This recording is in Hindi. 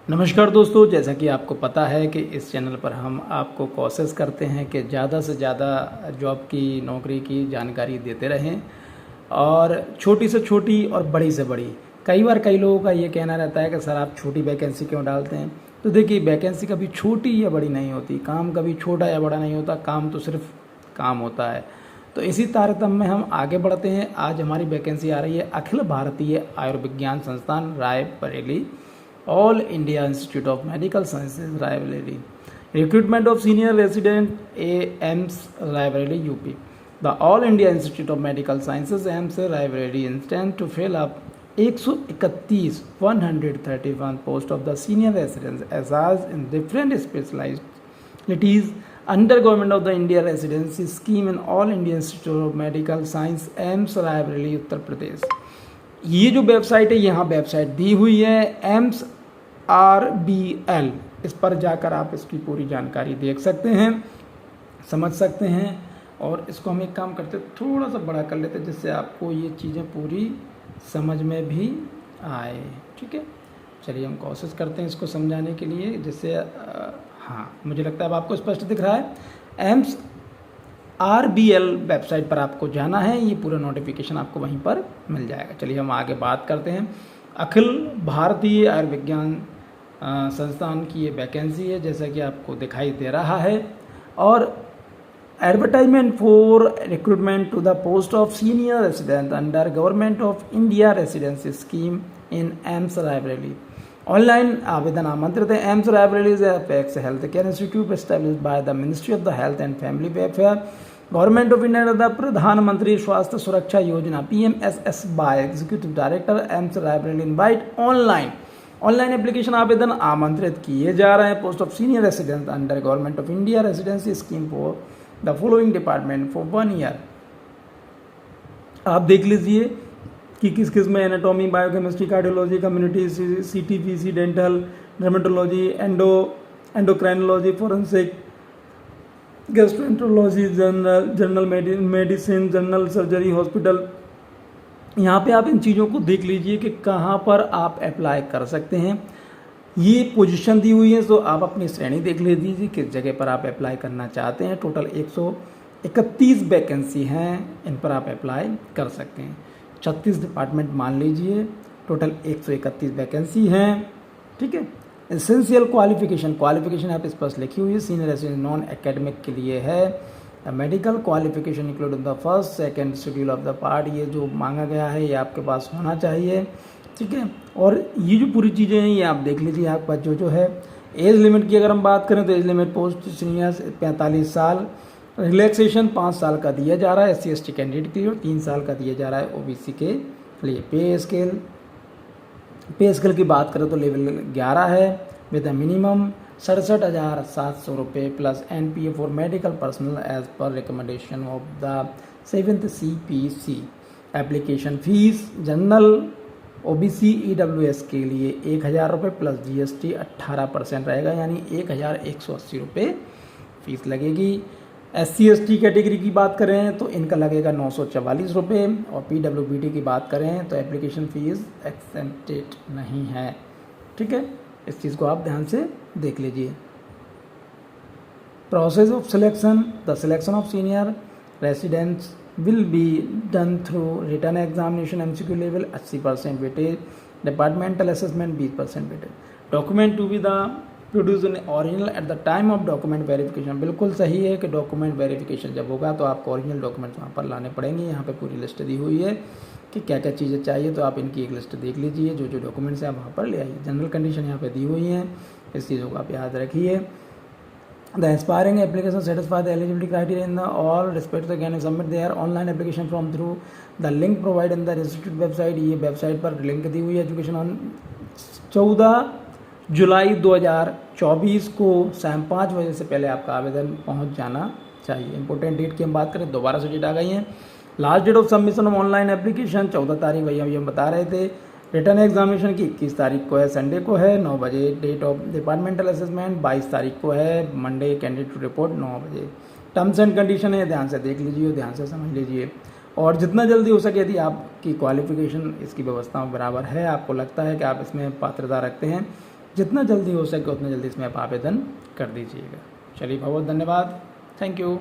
नमस्कार दोस्तों, जैसा कि आपको पता है कि इस चैनल पर हम आपको कोशिश करते हैं कि ज़्यादा से ज़्यादा जॉब की नौकरी की जानकारी देते रहें और छोटी से छोटी और बड़ी से बड़ी। कई बार कई लोगों का ये कहना रहता है कि सर आप छोटी वैकेंसी क्यों डालते हैं। तो देखिए, वैकेंसी कभी छोटी या बड़ी नहीं होती, काम कभी छोटा या बड़ा नहीं होता, काम तो सिर्फ काम होता है। तो इसी तारतम्य में हम आगे बढ़ते हैं। आज हमारी वैकेंसी आ रही है अखिल भारतीय आयुर्विज्ञान संस्थान Raebareli, All India Institute of Medical Sciences Raebareli. Recruitment of Senior Resident AIMS Raebareli UP. The All India Institute of Medical Sciences AIMS Raebareli intends to fill up 131 post of the senior residents as in different specialties under Government of the India Residency Scheme in All India Institute of Medical Science AIMS Raebareli Uttar Pradesh. ये जो वेबसाइट है, यहाँ वेबसाइट दी हुई है एम्स RBL। इस पर जाकर आप इसकी पूरी जानकारी देख सकते हैं, समझ सकते हैं। और इसको हम एक काम करते हैं, थोड़ा सा बड़ा कर लेते हैं जिससे आपको ये चीज़ें पूरी समझ में भी आए। ठीक है, चलिए हम कोशिश करते हैं इसको समझाने के लिए, जिससे हाँ, मुझे लगता है अब आपको स्पष्ट दिख रहा है। एम्स RBL वेबसाइट पर आपको जाना है, ये पूरा नोटिफिकेशन आपको वहीं पर मिल जाएगा। चलिए हम आगे बात करते हैं। अखिल भारतीय आयुर्विज्ञान संस्थान की ये वैकेंसी है, जैसा कि आपको दिखाई दे रहा है। और advertisement for recruitment to the post of senior resident under government of India residency scheme in AIIMS Raebareli. Online आवेदन आमंत्रित है। AIIMS Raebareli is apex health care institute established by the ministry of the health and family welfare, government of India, the Pradhanmantri Swasthya Suraksha Yojana PMSS by executive director AIIMS Raebareli invite online application आवेदन आमंत्रित किए जा रहे हैं। Post of senior resident under government of India residency scheme for the following department for 1 year. आप देख लीजिए कि किस किस में anatomy, biochemistry, cardiology, community, CTPC, dental, dermatology, endocrinology, forensic, gastroenterology, general medicine, general surgery, hospital. यहाँ पे आप इन चीज़ों को देख लीजिए कि कहाँ पर आप अप्लाई कर सकते हैं। ये पोजीशन दी हुई है, तो आप अपनी श्रेणी देख लीजिए किस जगह पर आप अप्लाई करना चाहते हैं। टोटल 131 वैकेंसी हैं, इन पर आप अप्लाई कर सकते हैं। 36 डिपार्टमेंट मान लीजिए, टोटल 131 वैकेंसी हैं। ठीक है। एसेंशियल क्वालिफिकेशन आप इस पर लिखी हुई है। सीनियर रेसिडेंट नॉन एकेडमिक के लिए है। Medical qualification include the first second schedule of the part, ये जो मांगा गया है ये आपके पास होना चाहिए। ठीक है। और ये जो पूरी चीज़ें हैं ये आप देख लीजिए, आपके पास जो है। एज लिमिट की अगर हम बात करें तो एज लिमिट पोस्ट सीनियर 45 साल, रिलैक्सेशन 5 साल का दिया जा रहा है SC/ST कैंडिडेट के लिए, और 3 साल का दिया जा रहा है OBC के लिए। पे स्केल की बात करें तो लेवल 11 है विद मिनिमम 67,700 रुपये plus NPA for medical personal as per recommendation of the 7th CPC। Application fees general OBC EWS के लिए 1,000 रुपये प्लस GST 18% रहेगा, यानी 1,180 रुपये फीस लगेगी। SC/ST कैटेगरी की बात करें तो इनका लगेगा 944 रुपये, और PWBD की बात करें तो एप्लीकेशन फीस एक्सेप्टेड नहीं है। ठीक है, इस चीज़ को आप ध्यान से देख लीजिए। Process of selection, the selection of senior residents will be done through written examination MCQ level 80% weightage, departmental assessment 20% weightage. Document to be the produce in original at the time of document verification. बिल्कुल सही है कि डॉक्यूमेंट वेरिफिकेशन जब होगा तो आपको ओरिजिनल डॉक्यूमेंट वहाँ पर लाने पड़ेंगे। यहाँ पे पूरी लिस्ट दी हुई है कि क्या क्या चीज़ें चाहिए, तो आप इनकी एक लिस्ट देख लीजिए, जो जो डॉक्यूमेंट्स हैं आप वहाँ पर ले आइए। जनरल कंडीशन यहाँ पे दी हुई हैं, इस चीज़ों को आप याद रखिए। The aspiring application satisfy the eligibility criteria in the all respect can submit there online application from through the link provide in the institute website. ये वेबसाइट पर लिंक दी हुई है। एजुकेशन ऑन 14 जुलाई 2024 को शाम 5 बजे से पहले आपका आवेदन पहुँच जाना चाहिए। इंपॉर्टेंट डेट की हम बात करें, दोबारा से डेट आ गई है। Last date of submission of online application 14 तारीख, वही हम बता रहे थे। रिटर्न एग्जामिनेशन की 21 तारीख को है, संडे को है 9 बजे। डेट ऑफ डिपार्टमेंटल असेसमेंट 22 तारीख को है, मंडे। कैंडिडेट रिपोर्ट 9 बजे। टर्म्स एंड कंडीशन है, ध्यान से देख लीजिए, ध्यान से समझ लीजिए। और जितना जल्दी हो सके, यदि आपकी क्वालिफिकेशन इसकी व्यवस्थाओं बराबर है, आपको लगता है कि आप इसमें पात्रता रखते हैं, जितना जल्दी हो सके उतना जल्दी इसमें आप आवेदन कर दीजिएगा। चलिए बहुत बहुत धन्यवाद, थैंक यू।